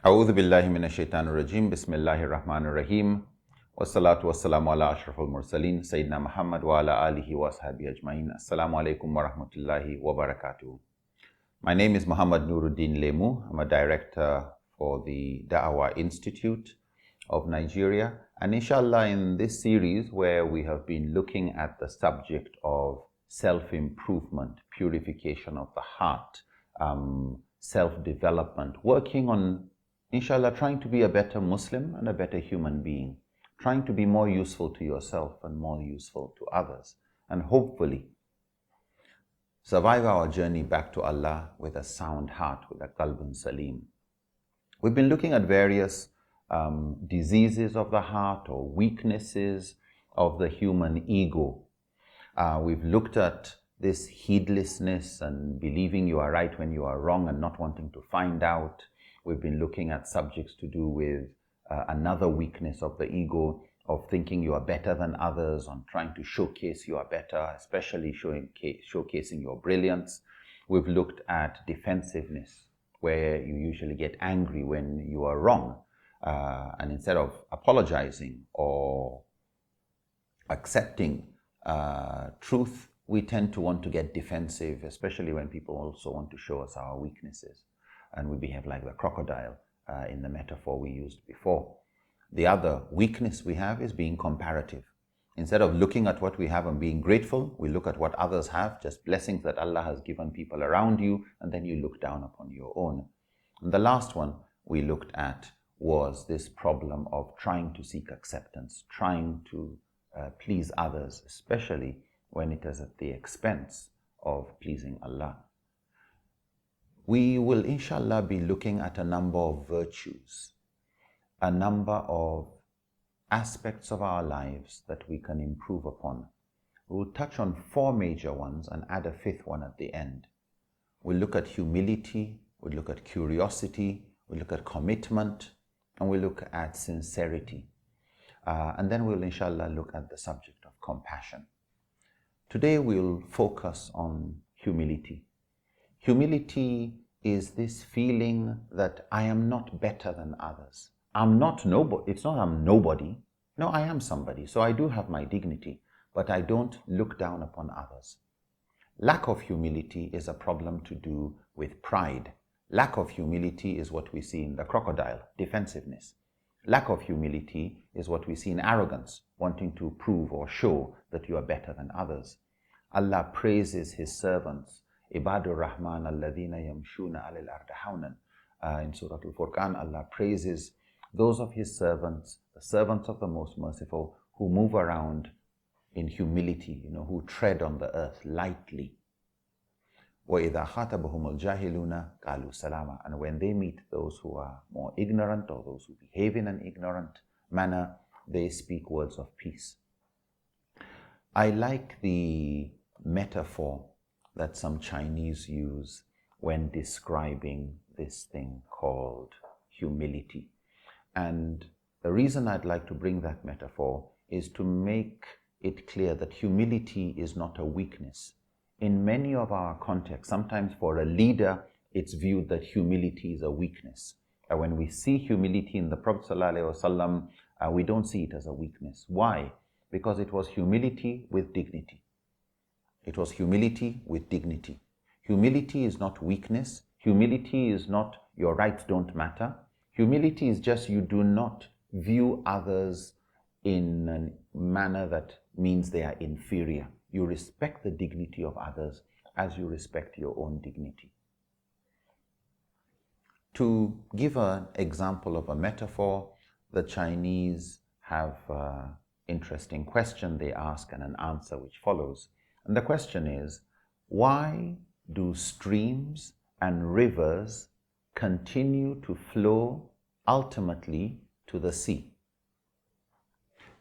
أعوذ بالله من الشيطان الرجيم بسم الله الرحمن الرحيم والصلاة والسلام على أشرف المرسلين سيدنا محمد وعلى آله وأصحابه أجمعين. Assalamu alaikum wa rahmatullahi wa barakatuh. My name is Muhammad Nuruddin Lemu. I'm a director for the Da'wah Institute of Nigeria. And inshallah, in this series where we have been looking at the subject of self-improvement, purification of the heart, self-development, working on, inshallah, trying to be a better Muslim and a better human being, trying to be more useful to yourself and more useful to others, and hopefully survive our journey back to Allah with a sound heart, with a qalbun salim. We've been looking at various diseases of the heart or weaknesses of the human ego. We've looked at this heedlessness and believing you are right when you are wrong and not wanting to find out. We've been looking at subjects to do with another weakness of the ego, of thinking you are better than others, on trying to showcase you are better, especially showcasing your brilliance. We've looked at defensiveness, where you usually get angry when you are wrong. And instead of apologizing or accepting truth, we tend to want to get defensive, especially when people also want to show us our weaknesses. And we behave like the crocodile in the metaphor we used before. The other weakness we have is being comparative. Instead of looking at what we have and being grateful, we look at what others have, just blessings that Allah has given people around you, and then you look down upon your own. And the last one we looked at was this problem of trying to seek acceptance, trying to please others, especially when it is at the expense of pleasing Allah. We will inshallah be looking at a number of virtues, a number of aspects of our lives that we can improve upon. We'll touch on 4 major ones and add a 5th one at the end. We'll look at humility, we'll look at curiosity, we'll look at commitment, and we'll look at sincerity. And then we'll inshallah look at the subject of compassion. Today we'll focus on humility. Humility is this feeling that I am not better than others. I'm not nobody. It's not I'm nobody. No, I am somebody. So I do have my dignity, but I don't look down upon others. Lack of humility is a problem to do with pride. Lack of humility is what we see in the crocodile, defensiveness. Lack of humility is what we see in arrogance, wanting to prove or show that you are better than others. Allah praises His servants, Ibadur Rahman alladhina yamshuna alal ardi hawnan. In Surah Al-Furqan, Allah praises those of His servants, the servants of the Most Merciful, who move around in humility, who tread on the earth lightly. وَإِذَا خَاطَبَهُمُ الْجَاهِلُونَ قَالُوا سَلَامًا. And when they meet those who are more ignorant or those who behave in an ignorant manner, they speak words of peace. I like the metaphor that some Chinese use when describing this thing called humility. And the reason I'd like to bring that metaphor is to make it clear that humility is not a weakness. In many of our contexts, sometimes for a leader, it's viewed that humility is a weakness. And when we see humility in the Prophet ﷺ, we don't see it as a weakness. Why? Because it was humility with dignity. It was humility with dignity. Humility is not weakness. Humility is not your rights don't matter. Humility is just you do not view others in a manner that means they are inferior. You respect the dignity of others as you respect your own dignity. To give an example of a metaphor, the Chinese have an interesting question they ask and an answer which follows. And the question is, why do streams and rivers continue to flow ultimately to the sea?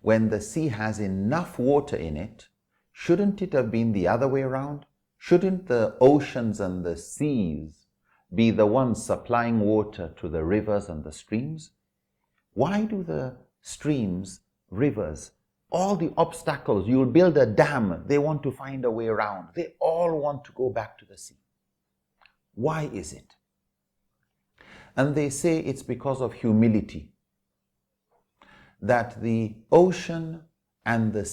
When the sea has enough water in it, shouldn't it have been the other way around? Shouldn't the oceans and the seas be the ones supplying water to the rivers and the streams? Why do the streams, rivers, all the obstacles, you'll build a dam, they want to find a way around. They all want to go back to the sea. Why is it? And they say it's because of humility that the ocean and the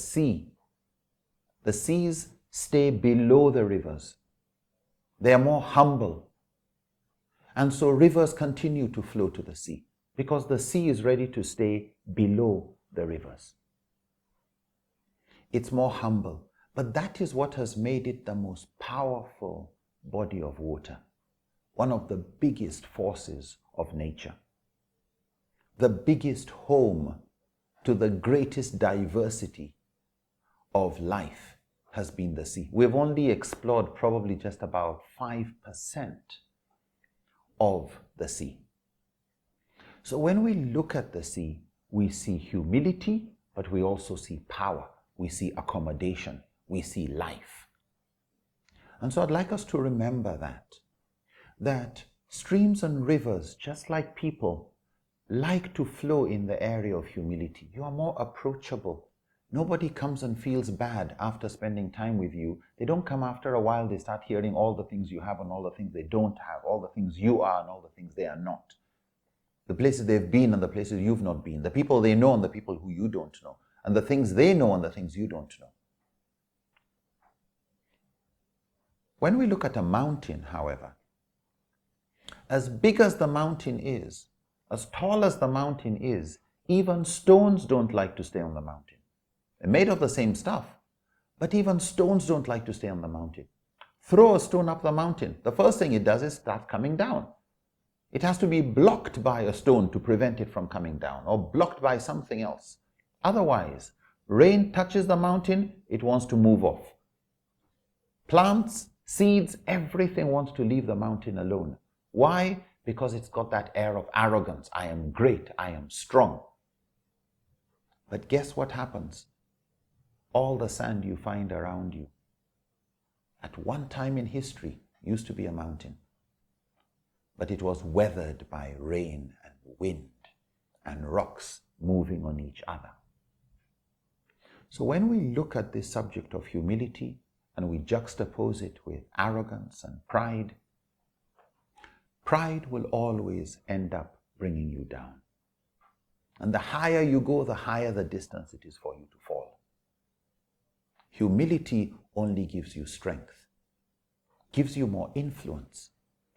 seas stay below the rivers. They are more humble. And so rivers continue to flow to the sea because the sea is ready to stay below the rivers. It's more humble. But that is what has made it the most powerful body of water, one of the biggest forces of nature, the biggest home to the greatest diversity of life has been the sea. We've only explored probably just about 5% of the sea. So when we look at the sea, we see humility, but we also see power. We see accommodation. We see life. And so I'd like us to remember that streams and rivers, just like people, like to flow in the area of humility. You are more approachable. Nobody comes and feels bad after spending time with you. They don't come after a while. They start hearing all the things you have and all the things they don't have, all the things you are and all the things they are not. The places they've been and the places you've not been. The people they know and the people who you don't know. And the things they know and the things you don't know. When we look at a mountain, however, as big as the mountain is, as tall as the mountain is, even stones don't like to stay on the mountain. They're made of the same stuff, but even stones don't like to stay on the mountain. Throw a stone up the mountain. The first thing it does is start coming down. It has to be blocked by a stone to prevent it from coming down, or blocked by something else. Otherwise, rain touches the mountain, it wants to move off. Plants, seeds, everything wants to leave the mountain alone. Why? Because it's got that air of arrogance. I am great. I am strong. But guess what happens? All the sand you find around you, at one time in history, used to be a mountain. But it was weathered by rain and wind and rocks moving on each other. So when we look at this subject of humility and we juxtapose it with arrogance and pride, pride will always end up bringing you down. And the higher you go, the higher the distance it is for you to fall. Humility only gives you strength, gives you more influence,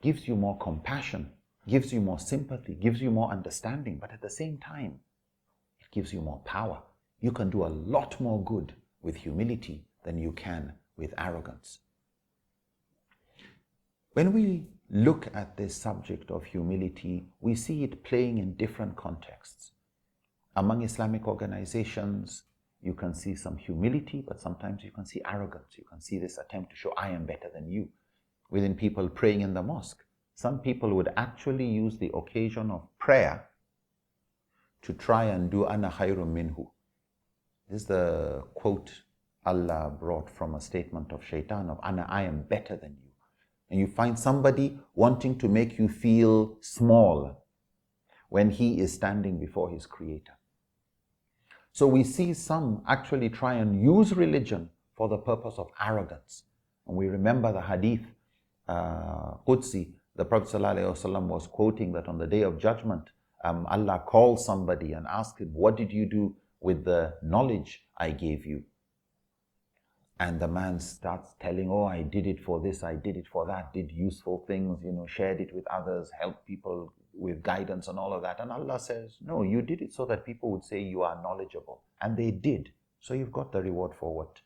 gives you more compassion, gives you more sympathy, gives you more understanding, but at the same time, it gives you more power. You can do a lot more good with humility than you can with arrogance. When we look at this subject of humility, we see it playing in different contexts. Among Islamic organizations, you can see some humility, but sometimes you can see arrogance. You can see this attempt to show, I am better than you. Within people praying in the mosque, some people would actually use the occasion of prayer to try and do ana khayrun minhu. This is the quote Allah brought from a statement of shaitan of ana, I am better than you. And you find somebody wanting to make you feel small when he is standing before his creator. So we see some actually try and use religion for the purpose of arrogance. And we remember the hadith, Qudsi, the Prophet ﷺ was quoting that on the Day of Judgment, Allah calls somebody and asks him, what did you do with the knowledge I gave you? And the man starts telling, oh, I did it for this, I did it for that, did useful things, shared it with others, helped people with guidance and all of that. And Allah says, no, you did it so that people would say you are knowledgeable. And they did. So you've got the reward for what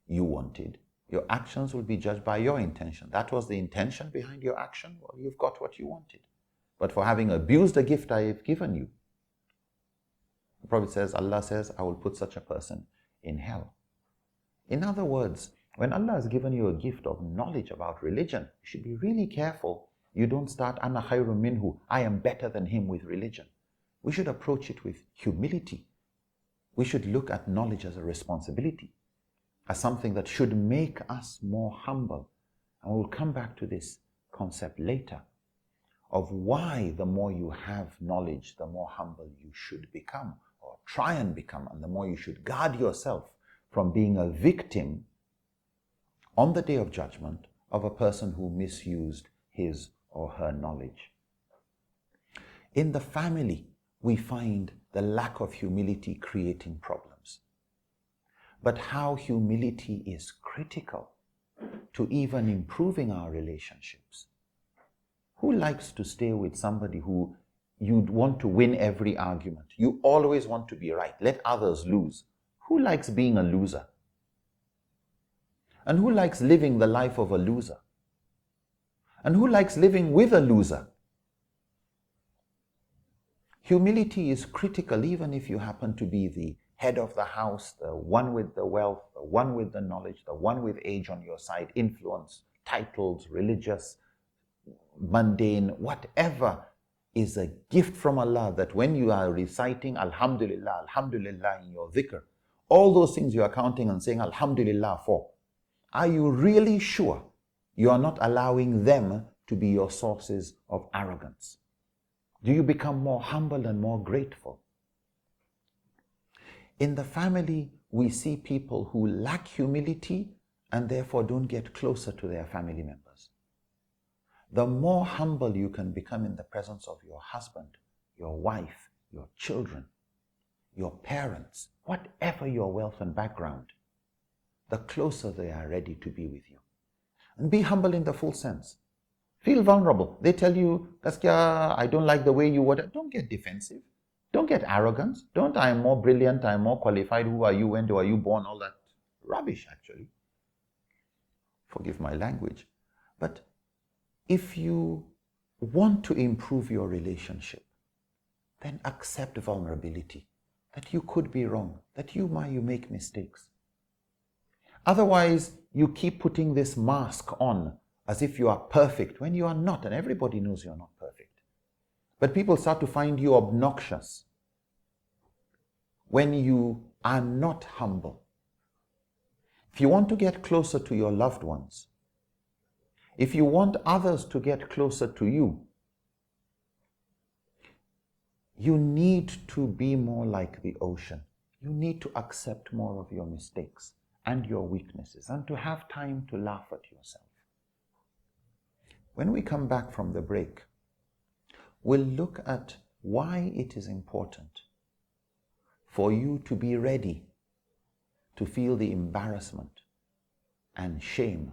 you wanted. Your actions will be judged by your intention. That was the intention behind your action. Well, you've got what you wanted. But for having abused a gift I have given you, the Prophet says, Allah says, I will put such a person in hell. In other words, when Allah has given you a gift of knowledge about religion, you should be really careful. You don't start, ana khayrun minhu, I am better than him with religion. We should approach it with humility. We should look at knowledge as a responsibility, as something that should make us more humble. And we'll come back to this concept later of why the more you have knowledge, the more humble you should become, or try and become, and the more you should guard yourself from being a victim on the Day of Judgment of a person who misused his or her knowledge. In the family, we find the lack of humility creating problems. But how humility is critical to even improving our relationships. Who likes to stay with somebody who you'd want to win every argument? You always want to be right. Let others lose. Who likes being a loser? And who likes living the life of a loser? And who likes living with a loser? Humility is critical even if you happen to be the head of the house, the one with the wealth, the one with the knowledge, the one with age on your side, influence, titles, religious, mundane, whatever is a gift from Allah, that when you are reciting Alhamdulillah, Alhamdulillah in your dhikr, all those things you are counting and saying Alhamdulillah for, are you really sure you are not allowing them to be your sources of arrogance? Do you become more humble and more grateful? In the family, we see people who lack humility and therefore don't get closer to their family members. The more humble you can become in the presence of your husband, your wife, your children, your parents, whatever your wealth and background, the closer they are ready to be with you. And be humble in the full sense. Feel vulnerable. They tell you, Gaskiya, I don't like the way you would. Don't get defensive. Don't get arrogant. Don't, I am more brilliant, I am more qualified. Who are you? When were you born? All that rubbish, actually. Forgive my language. But if you want to improve your relationship, then accept vulnerability, that you could be wrong, that you make mistakes. Otherwise, you keep putting this mask on as if you are perfect when you are not, and everybody knows you are not perfect. But people start to find you obnoxious when you are not humble. If you want to get closer to your loved ones, if you want others to get closer to you, you need to be more like the ocean. You need to accept more of your mistakes and your weaknesses and to have time to laugh at yourself. When we come back from the break, we'll look at why it is important for you to be ready to feel the embarrassment and shame